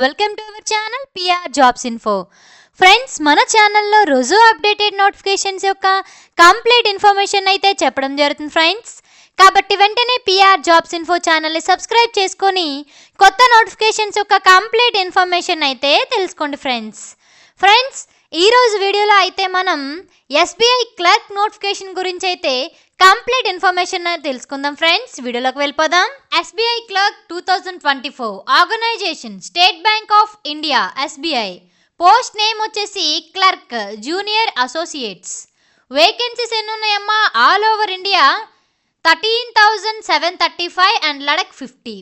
Welcome to our channel PR jobs info. Friends, మన ఛానల్లో రోజు అప్డేటెడ్ నోటిఫికేషన్స్ యొక్క కంప్లీట్ ఇన్ఫర్మేషన్ అయితే చెప్పడం జరుగుతుంది ఫ్రెండ్స్. కాబట్టి వెంటనే పిఆర్ జాబ్స్ ఇన్ఫో ఛానల్ని సబ్స్క్రైబ్ చేసుకొని కొత్త నోటిఫికేషన్స్ యొక్క కంప్లీట్ ఇన్ఫర్మేషన్ అయితే తెలుసుకోండి ఫ్రెండ్స్, ఈరోజు వీడియోలో అయితే మనం ఎస్బీఐ క్లర్క్ నోటిఫికేషన్ గురించి అయితే కంప్లీట్ ఇన్ఫర్మేషన్ తెలుసుకుందాం ఫ్రెండ్స్. వీడియోలోకి వెళ్ళిపోదాం. SBI clerk 2024 organization State Bank of India SBI. Post name వచ్చేసి క్లర్క్ జూనియర్ అసోసియేట్స్. వేకెన్సీస్ ఎన్ని ఉన్నాయమ్మా? All over India 13,735 and Ladakh 50.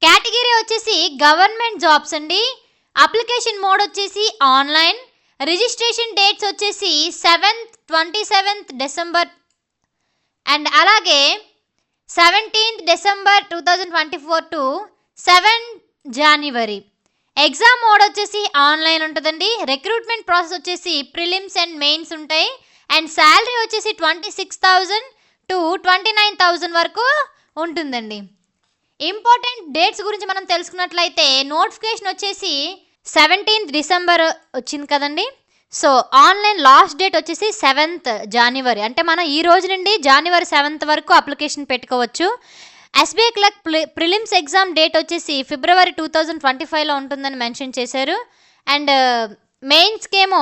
Category వచ్చేసి గవర్నమెంట్ జాబ్స్ అండి. అప్లికేషన్ మోడ్ వచ్చేసి ఆన్లైన్. రిజిస్ట్రేషన్ డేట్స్ వచ్చేసి 27th December అండ్ అలాగే 17th December 2024 to 7 January. Exam mode వచ్చేసి ఆన్లైన్ ఉంటుందండి. రిక్రూట్మెంట్ ప్రాసెస్ వచ్చేసి ప్రిలిమ్స్ అండ్ మెయిన్స్ ఉంటాయి. అండ్ శాలరీ వచ్చేసి 26,000 to 29,000 వరకు ఉంటుందండి. ఇంపార్టెంట్ డేట్స్ గురించి మనం తెలుసుకున్నట్లయితే నోటిఫికేషన్ వచ్చేసి 17th December వచ్చింది కదండి. సో ఆన్లైన్ లాస్ట్ డేట్ వచ్చేసి 7th January. అంటే మనం ఈ రోజు నుండి January 7th వరకు అప్లికేషన్ పెట్టుకోవచ్చు. SBI clerk prelims exam date వచ్చేసి February 2025లో ఉంటుందని మెన్షన్ చేశారు. అండ్ మెయిన్స్కి ఏమో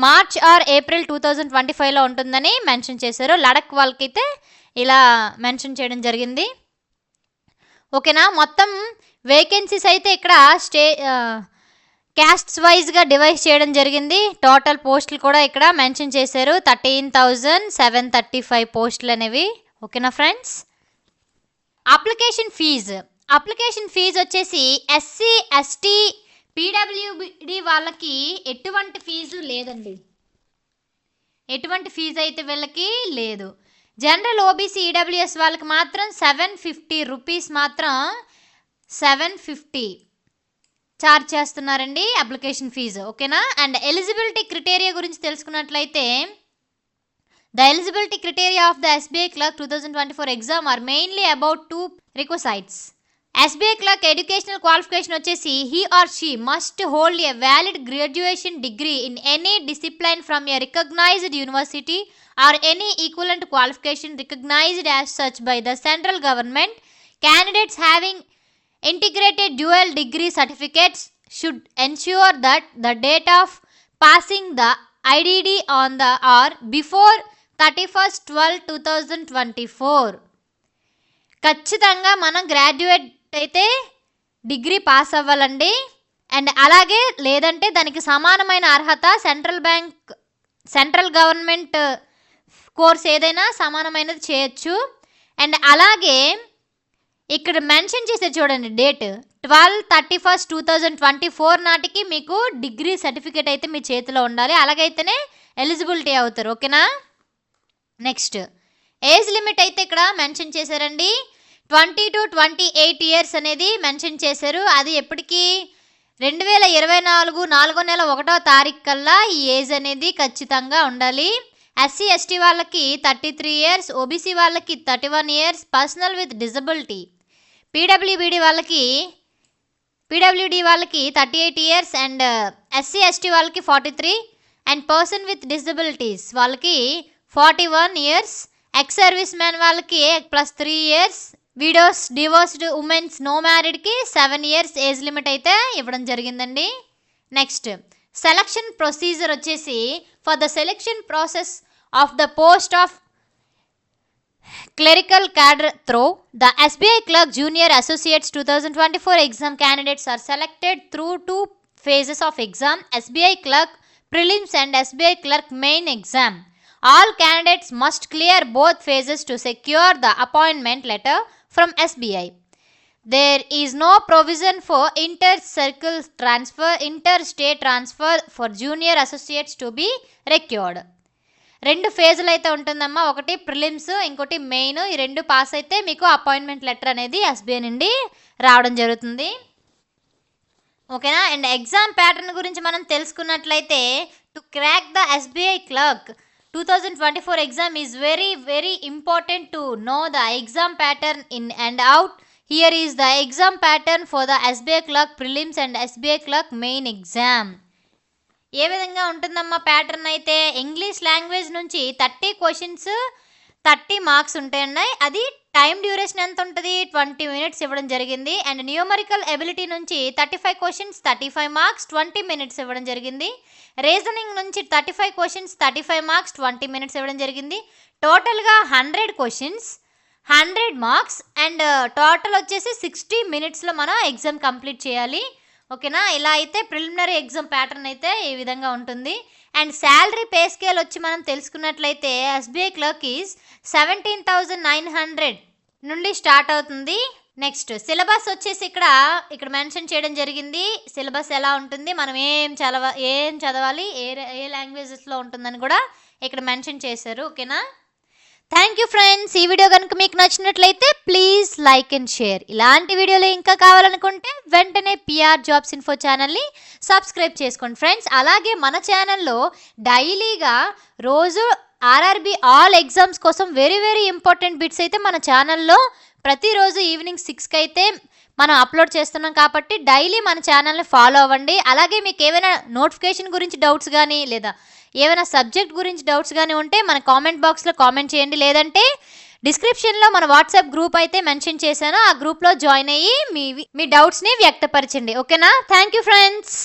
March or April 2025లో ఉంటుందని మెన్షన్ చేశారు. లడక్ వాళ్ళకైతే ఇలా మెన్షన్ చేయడం జరిగింది. ఓకేనా. మొత్తం వేకెన్సీస్ అయితే ఇక్కడ క్యాస్ట్స్ వైజ్గా డివైడ్ చేయడం జరిగింది. టోటల్ పోస్టులు కూడా ఇక్కడ మెన్షన్ చేశారు. 13,735 పోస్టులు అనేవి. ఓకేనా ఫ్రెండ్స్. అప్లికేషన్ ఫీజు వచ్చేసి ఎస్సీ ఎస్టీ పీడబ్ల్యూడి వాళ్ళకి ఎటువంటి ఫీజు లేదండి. ఎటువంటి ఫీజు అయితే వీళ్ళకి లేదు. జనరల్ ఓబీసీ ఈడబ్ల్యూఎస్ వాళ్ళకి మాత్రం 750 రూపీస్ మాత్రం 750 చార్జ్ చేస్తున్నారండి అప్లికేషన్ ఫీజు. ఓకేనా. అండ్ ఎలిజిబిలిటీ క్రైటీరియా గురించి తెలుసుకున్నట్లయితే the eligibility criteria of the SBI clerk 2024 exam are mainly about 2 requirements. SBI clerk educational qualification వచ్చేసి he or she must hold a valid graduation degree in any discipline from a recognized university or any equivalent qualification recognized as such by the central government. Candidates having integrated dual degree certificates should ensure that the date of passing the IDD on the or before 31st 12/2024. ఖచ్చితంగా మనం graduate అయితే degree pass అవ్వాలండి. And అలాగే లేదంటే దానికి సమానమైన అర్హత central government course ఏదైనా సమానమైనది చేయొచ్చు. అండ్ అలాగే ఇక్కడ మెన్షన్ చేసే చూడండి డేట్ 12/31/2024 నాటికి మీకు డిగ్రీ సర్టిఫికేట్ అయితే మీ చేతిలో ఉండాలి. అలాగైతేనే ఎలిజిబిలిటీ అవుతారు. ఓకేనా. నెక్స్ట్ ఏజ్ లిమిట్ అయితే ఇక్కడ మెన్షన్ చేశారండి. 20 to 28 years అనేది మెన్షన్ చేశారు. అది ఎప్పటికీ 2024 4వ నెల 1వ తారీఖు కల్లా ఈ ఏజ్ అనేది ఖచ్చితంగా ఉండాలి. ఎస్సీ ఎస్టీ వాళ్ళకి 33 years, ఓబీసీ వాళ్ళకి 31 years, personal with disability PWD వాళ్ళకి 38 years అండ్ ఎస్సీ ఎస్టీ వాళ్ళకి 43 అండ్ పర్సన్ విత్ డిజబిలిటీస్ వాళ్ళకి 41 years, ఎక్స్ సర్వీస్ మ్యాన్ వాళ్ళకి +3 years, widows divorced womens no మ్యారీడ్కి 7 years ఏజ్ లిమిట్ అయితే ఇవ్వడం జరిగిందండి. నెక్స్ట్ సెలక్షన్ ప్రొసీజర్ వచ్చేసి for the selection process of the post of clerical cadre through the SBI Clerk Junior Associates 2024 exam candidates are selected through 2 phases of exam, SBI Clerk Prelims and SBI Clerk Main exam. All candidates must clear both phases to secure the appointment letter from SBI. There is no provision for interstate transfer for junior associates to be required. 2 ఫేజులు అయితే ఉంటుందమ్మా. ఒకటి prelims, ఇంకోటి main. ఈ 2 pass అయితే మీకు appointment letter అనేది SBI నుండి రావడం జరుగుతుంది. ఓకేనా. అండ్ ఎగ్జామ్ ప్యాటర్న్ గురించి మనం తెలుసుకున్నట్లయితే to crack the SBI clerk 2024 exam is very important to know the exam pattern in and out. Here is the exam pattern for the SBI clerk prelims and SBI clerk main exam. ఏ విధంగా ఉంటుందమ్మా pattern అయితే, English language నుంచి 30 questions 30 marks ఉంటాయి. అది time duration ఎంత ఉంటుంది, 20 minutes ఇవ్వడం జరిగింది. అండ్ న్యూమరికల్ ఎబిలిటీ నుంచి 35 క్వశ్చన్స్ 35 మార్క్స్ 20 మినిట్స్ ఇవ్వడం జరిగింది. రీజనింగ్ నుంచి 35 క్వశ్చన్స్ 35 మార్క్స్ 20 మినిట్స్ ఇవ్వడం జరిగింది. టోటల్గా 100 క్వశ్చన్స్ 100 మార్క్స్ అండ్ టోటల్ వచ్చేసి 60 మినిట్స్లో మనం ఎగ్జామ్ కంప్లీట్ చేయాలి. ఓకేనా, ఇలా అయితే ప్రిలిమినరీ ఎగ్జామ్ ప్యాటర్న్ అయితే ఈ విధంగా ఉంటుంది. అండ్ శాలరీ పే స్కేల్ వచ్చి మనం తెలుసుకున్నట్లయితే ఎస్బీఐ క్లర్క్ ఈజ్ 17,900 నుండి స్టార్ట్ అవుతుంది. నెక్స్ట్ సిలబస్ వచ్చేసి ఇక్కడ మెన్షన్ చేయడం జరిగింది. సిలబస్ ఎలా ఉంటుంది, మనం ఏం చదవాలి, ఏ లాంగ్వేజెస్లో ఉంటుందని కూడా ఇక్కడ మెన్షన్ చేశారు. ఓకేనా, థ్యాంక్ యూ ఫ్రెండ్స్. ఈ వీడియో కనుక మీకు నచ్చినట్లయితే ప్లీజ్ లైక్ అండ్ షేర్. ఇలాంటి వీడియోలు ఇంకా కావాలనుకుంటే వెంటనే పిఆర్ జాబ్స్ ఇన్ఫో ఛానల్ని సబ్స్క్రైబ్ చేసుకోండి ఫ్రెండ్స్. అలాగే మన ఛానల్లో డైలీగా రోజు ఆర్ఆర్బి ఆల్ ఎగ్జామ్స్ కోసం వెరీ వెరీ ఇంపార్టెంట్ బిట్స్ అయితే మన ఛానల్లో ప్రతిరోజు ఈవినింగ్ 6కి అయితే మనం అప్లోడ్ చేస్తున్నాం. కాబట్టి డైలీ మన ఛానల్ని ఫాలో అవ్వండి. అలాగే మీకు ఏమైనా నోటిఫికేషన్ గురించి డౌట్స్ కానీ లేదా ఏమైనా సబ్జెక్ట్ గురించి డౌట్స్ కానీ ఉంటే మన కామెంట్ బాక్స్లో కామెంట్ చేయండి. లేదంటే డిస్క్రిప్షన్లో మన వాట్సాప్ గ్రూప్ అయితే మెన్షన్ చేశాను, ఆ గ్రూప్లో జాయిన్ అయ్యి మీ డౌట్స్ని వ్యక్తపరచండి. ఓకేనా, థ్యాంక్ యూ ఫ్రెండ్స్.